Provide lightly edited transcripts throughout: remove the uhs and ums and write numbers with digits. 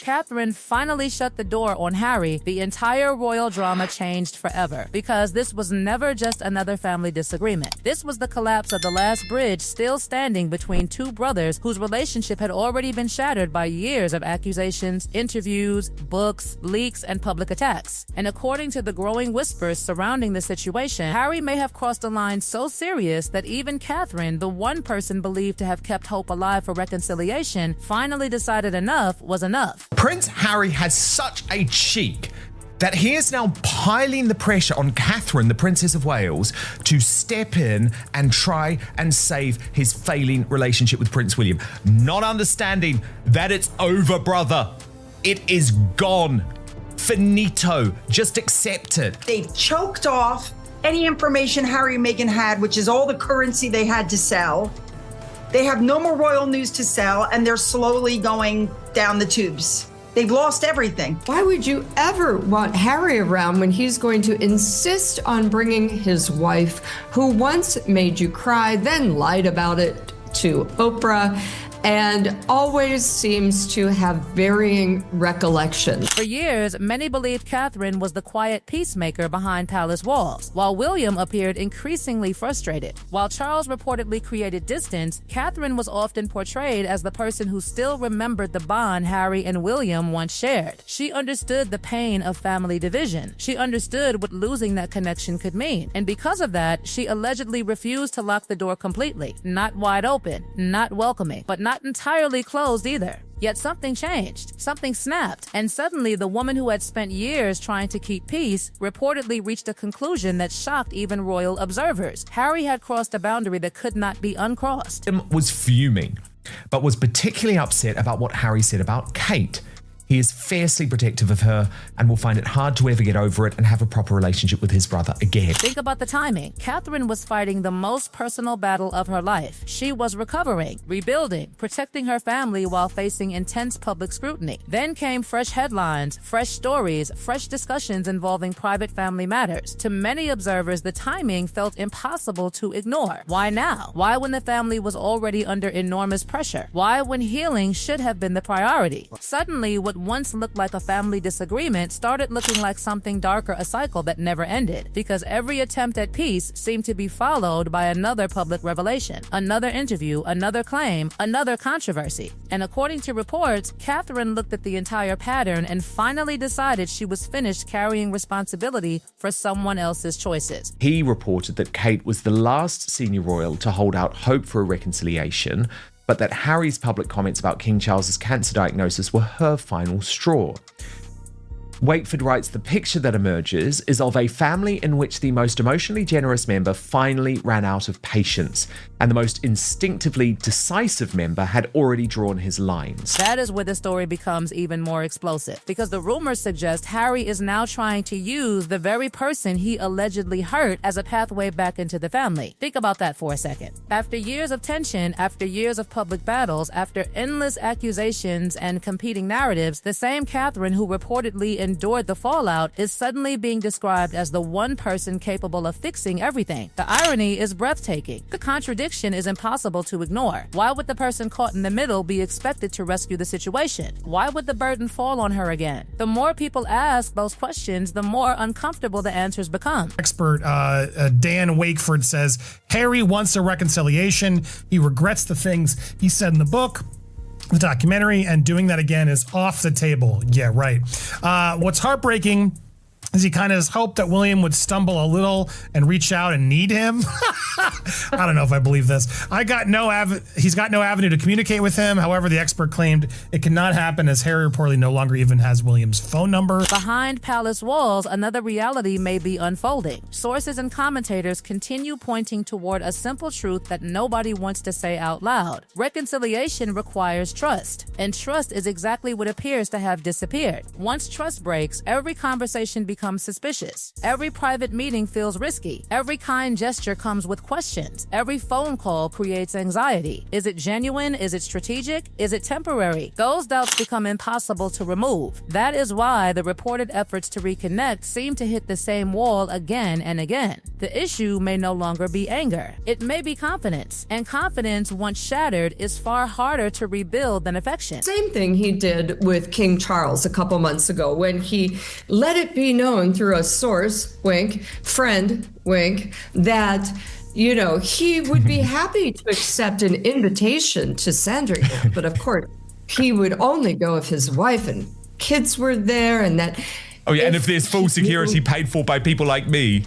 Catherine finally shut the door on Harry, the entire royal drama changed forever, because this was never just another family disagreement. This was the collapse of the last bridge still standing between two brothers whose relationship had already been shattered by years of accusations, interviews, books, leaks, and public attacks. And according to the growing whispers surrounding the situation, Harry may have crossed a line so serious that even Catherine, the one person believed to have kept hope alive for reconciliation, finally decided enough was enough. Prince Harry has such a cheek that he is now piling the pressure on Catherine, the Princess of Wales, to step in and try and save his failing relationship with Prince William. Not understanding that it's over, brother. It is gone. Finito. Just accept it. They've choked off any information Harry and Meghan had, which is all the currency they had to sell. They have no more royal news to sell, and they're slowly going down the tubes. They've lost everything. Why would you ever want Harry around when he's going to insist on bringing his wife, who once made you cry, then lied about it to Oprah, and always seems to have varying recollections? For years, many believed Catherine was the quiet peacemaker behind palace walls, while William appeared increasingly frustrated. While Charles reportedly created distance, Catherine was often portrayed as the person who still remembered the bond Harry and William once shared. She understood the pain of family division. She understood what losing that connection could mean. And because of that, she allegedly refused to lock the door completely. Not wide open, not welcoming, but not entirely closed either. Yet something changed, something snapped, and suddenly the woman who had spent years trying to keep peace reportedly reached a conclusion that shocked even royal observers. Harry had crossed a boundary that could not be uncrossed. Was fuming, but was particularly upset about what Harry said about Kate. He is fiercely protective of her and will find it hard to ever get over it and have a proper relationship with his brother again. Think about the timing. Catherine was fighting the most personal battle of her life. She was recovering, rebuilding, protecting her family while facing intense public scrutiny. Then came fresh headlines, fresh stories, fresh discussions involving private family matters. To many observers, the timing felt impossible to ignore. Why now? Why when the family was already under enormous pressure? Why when healing should have been the priority? Suddenly, what once looked like a family disagreement started looking like something darker, a cycle that never ended, because every attempt at peace seemed to be followed by another public revelation, another interview, another claim, another controversy. And according to reports, Catherine looked at the entire pattern and finally decided she was finished carrying responsibility for someone else's choices. He reported that Kate was the last senior royal to hold out hope for a reconciliation, but that Harry's public comments about King Charles's cancer diagnosis were her final straw. Wakeford writes, the picture that emerges is of a family in which the most emotionally generous member finally ran out of patience, and the most instinctively decisive member had already drawn his lines. That is where the story becomes even more explosive, because the rumors suggest Harry is now trying to use the very person he allegedly hurt as a pathway back into the family. Think about that for a second. After years of tension, after years of public battles, after endless accusations and competing narratives, the same Catherine who reportedly endured the fallout is suddenly being described as the one person capable of fixing everything. The irony is breathtaking. The contradiction is impossible to ignore. Why would the person caught in the middle be expected to rescue the situation? Why would the burden fall on her again? The more people ask those questions, the more uncomfortable the answers become. Expert Dan Wakeford says Harry wants a reconciliation. He regrets the things he said in the book, the documentary, and doing that again is off the table. Yeah, right. What's heartbreaking is he kind of hoped that William would stumble a little and reach out and need him. I don't know if I believe this. He's got no avenue to communicate with him. However, the expert claimed it cannot happen as Harry reportedly no longer even has William's phone number. Behind palace walls, another reality may be unfolding. Sources and commentators continue pointing toward a simple truth that nobody wants to say out loud. Reconciliation requires trust, and trust is exactly what appears to have disappeared. Once trust breaks, every conversation becomes becomes suspicious. Every private meeting feels risky. Every kind gesture comes with questions. Every phone call creates anxiety. Is it genuine? Is it strategic? Is it temporary? Those doubts become impossible to remove. That is why the reported efforts to reconnect seem to hit the same wall again and again. The issue may no longer be anger. It may be confidence. And confidence, once shattered, is far harder to rebuild than affection. Same thing he did with King Charles a couple months ago when he let it be known through a source, wink, friend, wink, that he would be happy to accept an invitation to Sandringham. But of course, he would only go if his wife and kids were there, and that. Oh yeah, and if there's full security paid for by people like me.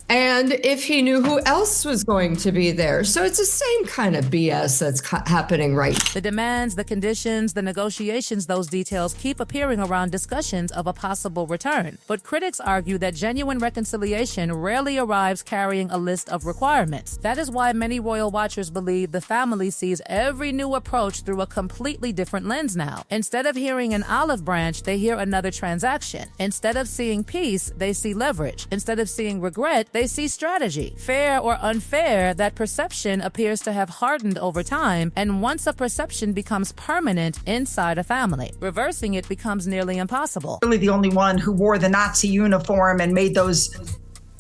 And if he knew who else was going to be there. So it's the same kind of BS that's happening right now. The demands, the conditions, the negotiations, those details keep appearing around discussions of a possible return. But critics argue that genuine reconciliation rarely arrives carrying a list of requirements. That is why many royal watchers believe the family sees every new approach through a completely different lens now. Instead of hearing an olive branch, they hear another transaction. Instead of seeing peace, they see leverage. Instead of seeing regret, they see strategy. Fair or unfair, that perception appears to have hardened over time, and once a perception becomes permanent inside a family, reversing it becomes nearly impossible. Really the only one who wore the Nazi uniform and made those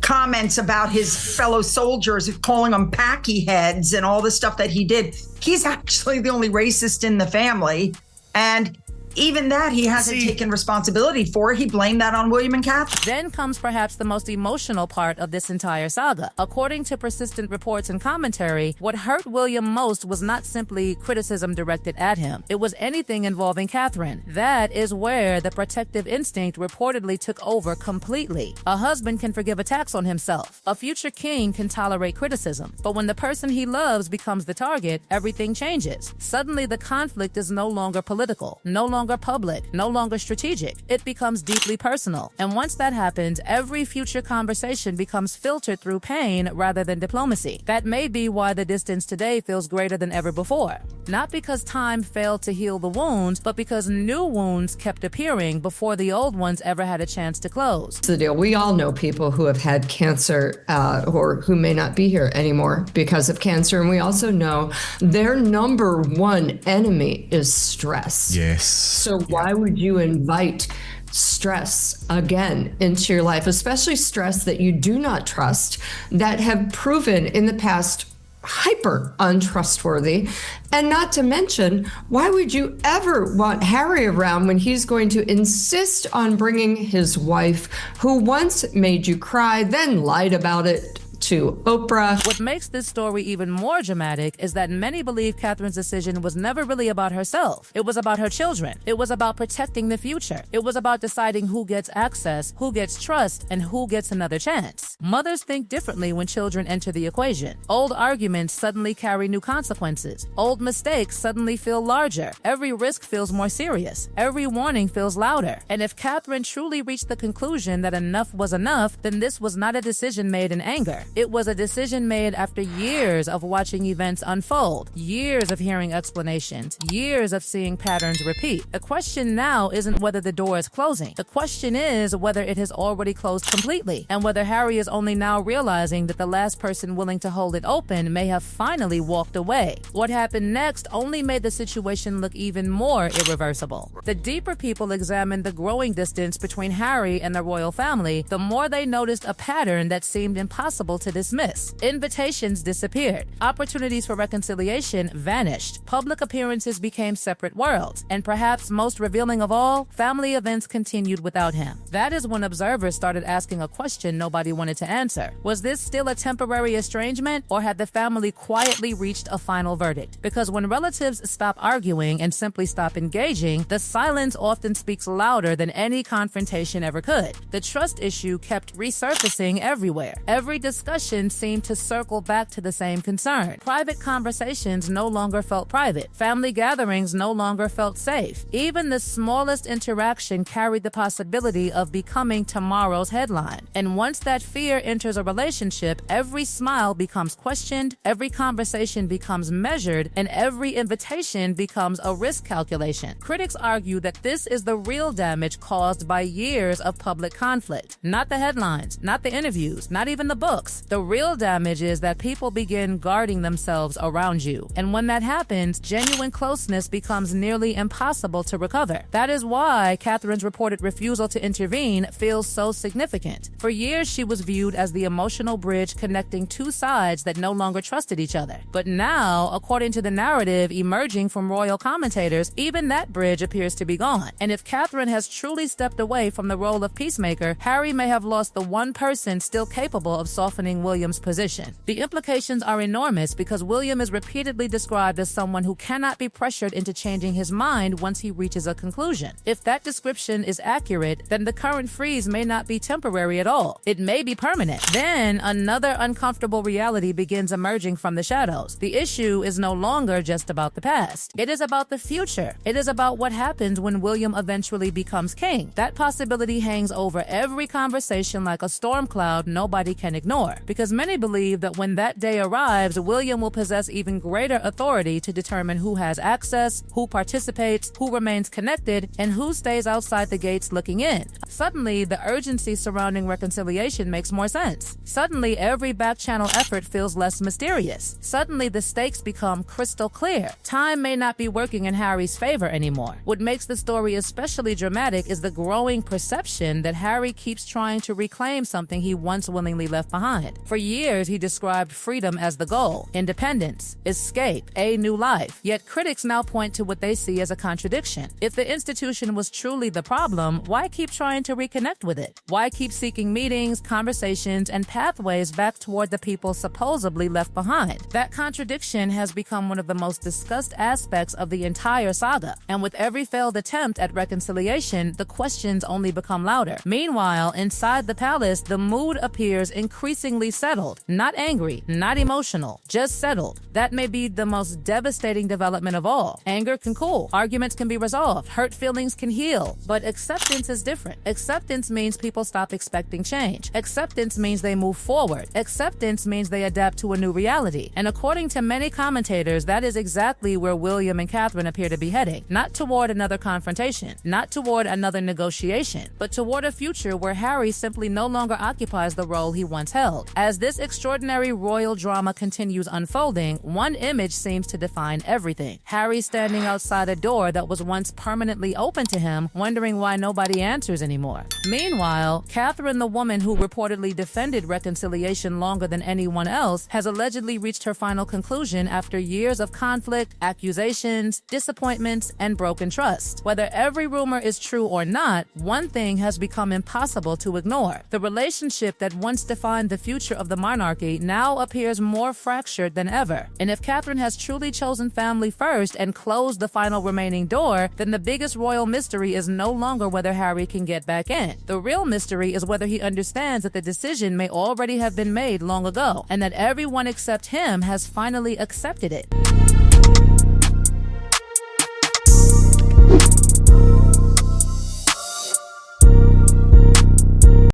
comments about his fellow soldiers, calling them packy heads and all the stuff that he did. He's actually the only racist in the family. And even that he hasn't taken responsibility for. He blamed that on William and Catherine. Then comes perhaps the most emotional part of this entire saga. According to persistent reports and commentary, what hurt William most was not simply criticism directed at him. It was anything involving Catherine. That is where the protective instinct reportedly took over completely. A husband can forgive attacks on himself. A future king can tolerate criticism. But when the person he loves becomes the target, everything changes. Suddenly the conflict is no longer political, no longer public, no longer strategic. It becomes deeply personal. And once that happens, every future conversation becomes filtered through pain rather than diplomacy. That may be why the distance today feels greater than ever before. Not because time failed to heal the wounds, but because new wounds kept appearing before the old ones ever had a chance to close. The deal. We all know people who have had cancer or who may not be here anymore because of cancer. And we also know their number one enemy is stress. Yes. So why would you invite stress again into your life, especially stress that you do not trust, that have proven in the past hyper untrustworthy? And not to mention, why would you ever want Harry around when he's going to insist on bringing his wife, who once made you cry, then lied about it to Oprah? What makes this story even more dramatic is that many believe Catherine's decision was never really about herself. It was about her children. It was about protecting the future. It was about deciding who gets access, who gets trust, and who gets another chance. Mothers think differently when children enter the equation. Old arguments suddenly carry new consequences. Old mistakes suddenly feel larger. Every risk feels more serious. Every warning feels louder. And if Catherine truly reached the conclusion that enough was enough, then this was not a decision made in anger. It was a decision made after years of watching events unfold, years of hearing explanations, years of seeing patterns repeat. The question now isn't whether the door is closing. The question is whether it has already closed completely, and whether Harry is only now realizing that the last person willing to hold it open may have finally walked away. What happened next only made the situation look even more irreversible. The deeper people examined the growing distance between Harry and the royal family, the more they noticed a pattern that seemed impossible to dismiss. Invitations disappeared. Opportunities for reconciliation vanished. Public appearances became separate worlds. And perhaps most revealing of all, family events continued without him. That is when observers started asking a question nobody wanted to answer. Was this still a temporary estrangement, or had the family quietly reached a final verdict? Because when relatives stop arguing and simply stop engaging, the silence often speaks louder than any confrontation ever could. The trust issue kept resurfacing everywhere. Every discussion discussion seemed to circle back to the same concern. Private conversations no longer felt private. Family gatherings no longer felt safe. Even the smallest interaction carried the possibility of becoming tomorrow's headline. And once that fear enters a relationship, every smile becomes questioned, every conversation becomes measured, and every invitation becomes a risk calculation. Critics argue that this is the real damage caused by years of public conflict. Not the headlines, not the interviews, not even the books. The real damage is that people begin guarding themselves around you. And when that happens, genuine closeness becomes nearly impossible to recover. That is why Catherine's reported refusal to intervene feels so significant. For years, she was viewed as the emotional bridge connecting two sides that no longer trusted each other. But now, according to the narrative emerging from royal commentators, even that bridge appears to be gone. And if Catherine has truly stepped away from the role of peacemaker, Harry may have lost the one person still capable of softening William's position. The implications are enormous because William is repeatedly described as someone who cannot be pressured into changing his mind once he reaches a conclusion. If that description is accurate, then the current freeze may not be temporary at all. It may be permanent. Then another uncomfortable reality begins emerging from the shadows. The issue is no longer just about the past. It is about the future. It is about what happens when William eventually becomes king. That possibility hangs over every conversation like a storm cloud nobody can ignore, because many believe that when that day arrives, William will possess even greater authority to determine who has access, who participates, who remains connected, and who stays outside the gates looking in. Suddenly, the urgency surrounding reconciliation makes more sense. Suddenly, every back-channel effort feels less mysterious. Suddenly, the stakes become crystal clear. Time may not be working in Harry's favor anymore. What makes the story especially dramatic is the growing perception that Harry keeps trying to reclaim something he once willingly left behind. For years, he described freedom as the goal, independence, escape, a new life. Yet critics now point to what they see as a contradiction. If the institution was truly the problem, why keep trying to reconnect with it? Why keep seeking meetings, conversations, and pathways back toward the people supposedly left behind? That contradiction has become one of the most discussed aspects of the entire saga. And with every failed attempt at reconciliation, the questions only become louder. Meanwhile, inside the palace, the mood appears increasingly settled. Not angry, not emotional, just settled. That may be the most devastating development of all. Anger can cool, arguments can be resolved, hurt feelings can heal, but acceptance is different. Acceptance means people stop expecting change. Acceptance means they move forward. Acceptance means they adapt to a new reality. And according to many commentators, that is exactly where William and Catherine appear to be heading. Not toward another confrontation, not toward another negotiation, but toward a future where Harry simply no longer occupies the role he once held. As this extraordinary royal drama continues unfolding, one image seems to define everything. Harry standing outside a door that was once permanently open to him, wondering why nobody answers anymore. Meanwhile, Catherine, the woman who reportedly defended reconciliation longer than anyone else, has allegedly reached her final conclusion after years of conflict, accusations, disappointments, and broken trust. Whether every rumor is true or not, one thing has become impossible to ignore. The relationship that once defined the future of the monarchy now appears more fractured than ever. And if Catherine has truly chosen family first and closed the final remaining door, then the biggest royal mystery is no longer whether Harry can get back in. The real mystery is whether he understands that the decision may already have been made long ago, and that everyone except him has finally accepted it.